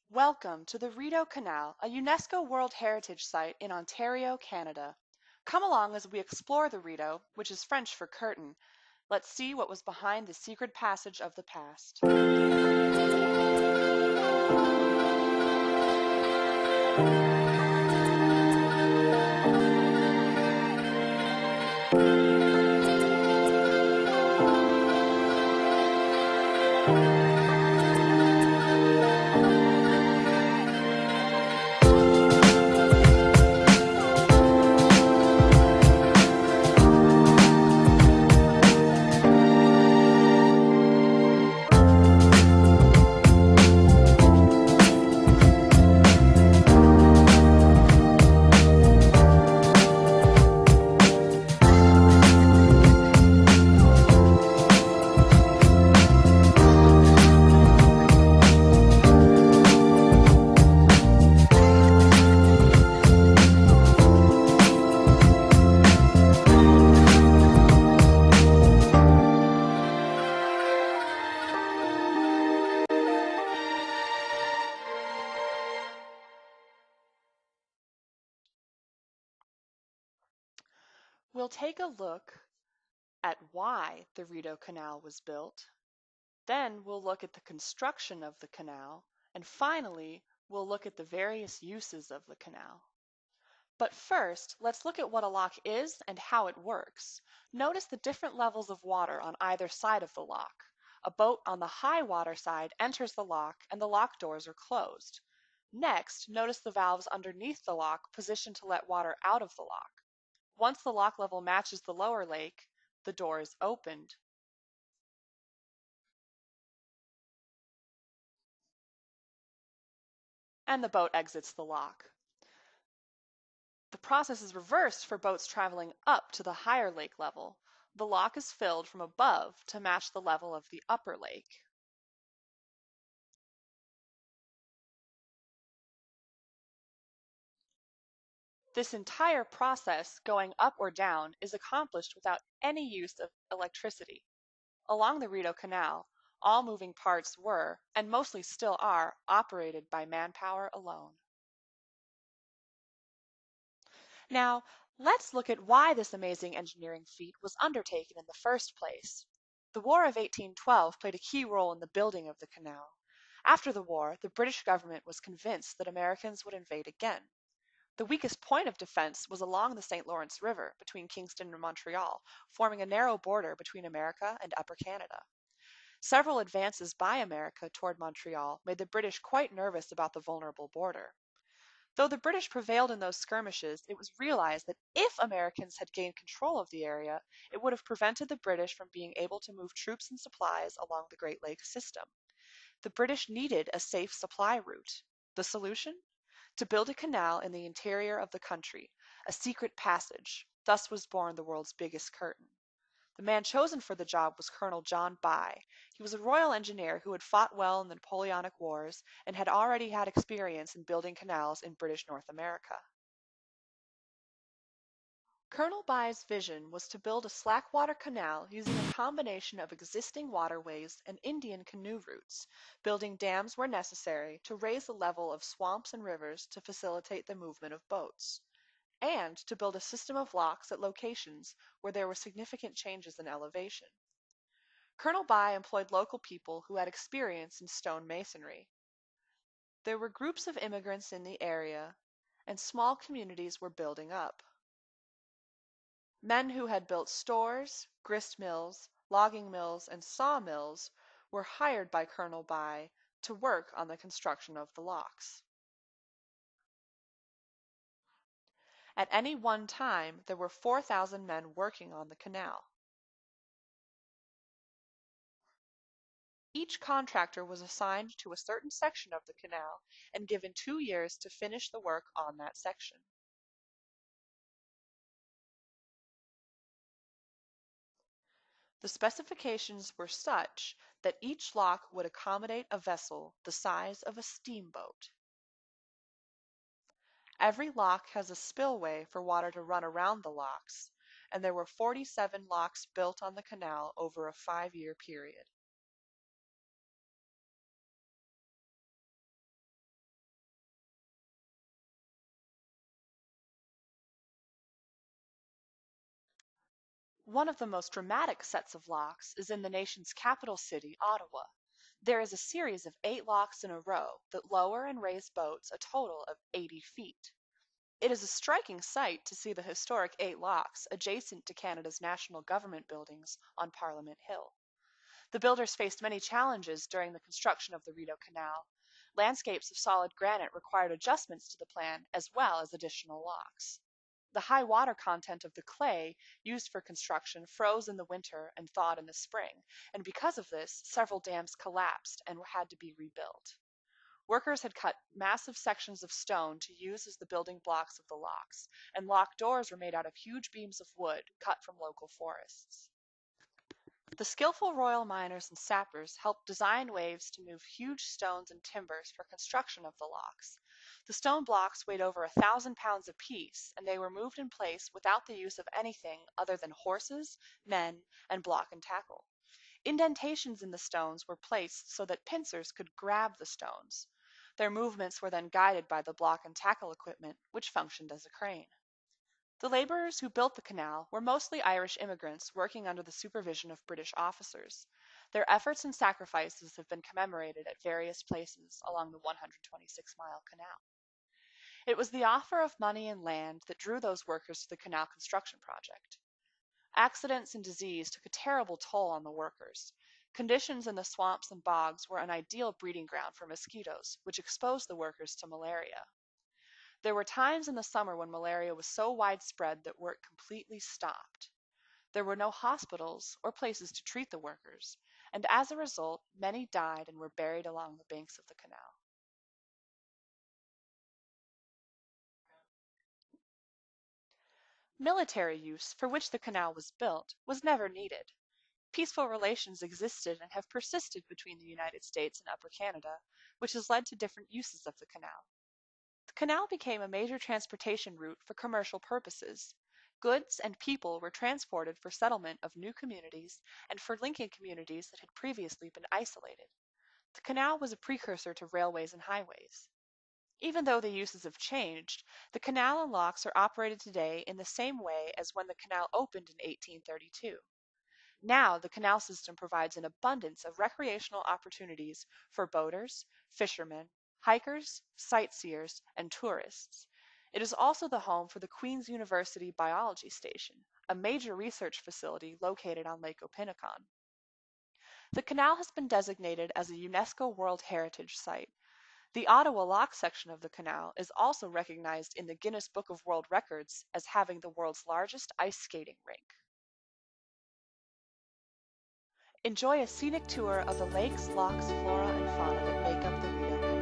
Welcome to the Rideau Canal, a UNESCO World Heritage Site in Ontario, Canada. Come along as we explore the Rideau, which is French for curtain. Let's see what was behind the secret passage of the past. We'll take a look at why the Rideau Canal was built. Then we'll look at the construction of the canal. And finally, we'll look at the various uses of the canal. But first, let's look at what a lock is and how it works. Notice the different levels of water on either side of the lock. A boat on the high water side enters the lock and the lock doors are closed. Next, notice the valves underneath the lock positioned to let water out of the lock. Once the lock level matches the lower lake, the door is opened. And the boat exits the lock. The process is reversed for boats traveling up to the higher lake level. The lock is filled from above to match the level of the upper lake. This entire process, going up or down, is accomplished without any use of electricity. Along the Rideau Canal, all moving parts were, and mostly still are, operated by manpower alone. Now, let's look at why this amazing engineering feat was undertaken in the first place. The War of 1812 played a key role in the building of the canal. After the war, the British government was convinced that Americans would invade again. The weakest point of defense was along the St. Lawrence River between Kingston and Montreal, forming a narrow border between America and Upper Canada. Several advances by America toward Montreal made the British quite nervous about the vulnerable border. Though the British prevailed in those skirmishes, it was realized that if Americans had gained control of the area, it would have prevented the British from being able to move troops and supplies along the Great Lakes system. The British needed a safe supply route. The solution? To build a canal in the interior of the country, a secret passage. Thus was born the world's biggest curtain. The man chosen for the job was Colonel John By. He was a royal engineer who had fought well in the Napoleonic Wars and had already had experience in building canals in British North America. Colonel By's vision was to build a slackwater canal using a combination of existing waterways and Indian canoe routes, building dams where necessary to raise the level of swamps and rivers to facilitate the movement of boats, and to build a system of locks at locations where there were significant changes in elevation. Colonel By employed local people who had experience in stone masonry. There were groups of immigrants in the area, and small communities were building up. Men who had built stores, grist mills, logging mills, and sawmills were hired by Colonel By to work on the construction of the locks. At any one time, there were 4,000 men working on the canal. Each contractor was assigned to a certain section of the canal and given 2 years to finish the work on that section. The specifications were such that each lock would accommodate a vessel the size of a steamboat. Every lock has a spillway for water to run around the locks, and there were 47 locks built on the canal over a 5-year period. One of the most dramatic sets of locks is in the nation's capital city, Ottawa. There is a series of 8 locks in a row that lower and raise boats a total of 80 feet. It is a striking sight to see the historic 8 locks adjacent to Canada's national government buildings on Parliament Hill. The builders faced many challenges during the construction of the Rideau Canal. Landscapes of solid granite required adjustments to the plan as well as additional locks. The high water content of the clay used for construction froze in the winter and thawed in the spring, and because of this, several dams collapsed and had to be rebuilt. Workers had cut massive sections of stone to use as the building blocks of the locks, and lock doors were made out of huge beams of wood cut from local forests. The skillful royal miners and sappers helped design waves to move huge stones and timbers for construction of the locks. The stone blocks weighed over 1,000 pounds apiece, and they were moved in place without the use of anything other than horses, men, and block and tackle. Indentations in the stones were placed so that pincers could grab the stones. Their movements were then guided by the block and tackle equipment, which functioned as a crane. The laborers who built the canal were mostly Irish immigrants working under the supervision of British officers. Their efforts and sacrifices have been commemorated at various places along the 126-mile canal. It was the offer of money and land that drew those workers to the canal construction project. Accidents and disease took a terrible toll on the workers. Conditions in the swamps and bogs were an ideal breeding ground for mosquitoes, which exposed the workers to malaria. There were times in the summer when malaria was so widespread that work completely stopped. There were no hospitals or places to treat the workers, and as a result, many died and were buried along the banks of the canal. Military use, for which the canal was built, was never needed. Peaceful relations existed and have persisted between the United States and Upper Canada, which has led to different uses of the canal. The canal became a major transportation route for commercial purposes. Goods and people were transported for settlement of new communities and for linking communities that had previously been isolated. The canal was a precursor to railways and highways. Even though the uses have changed, the canal and locks are operated today in the same way as when the canal opened in 1832. Now, the canal system provides an abundance of recreational opportunities for boaters, fishermen, hikers, sightseers, and tourists. It is also the home for the Queen's University Biology Station, a major research facility located on Lake Opinicon. The canal has been designated as a UNESCO World Heritage Site. The Ottawa Lock section of the canal is also recognized in the Guinness Book of World Records as having the world's largest ice skating rink. Enjoy a scenic tour of the lakes, locks, flora, and fauna that make up the Rideau Canal.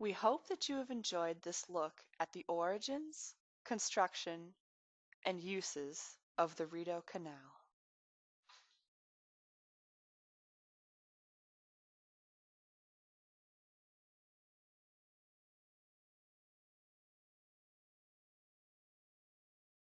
We hope that you have enjoyed this look at the origins, construction, and uses of the Rideau Canal.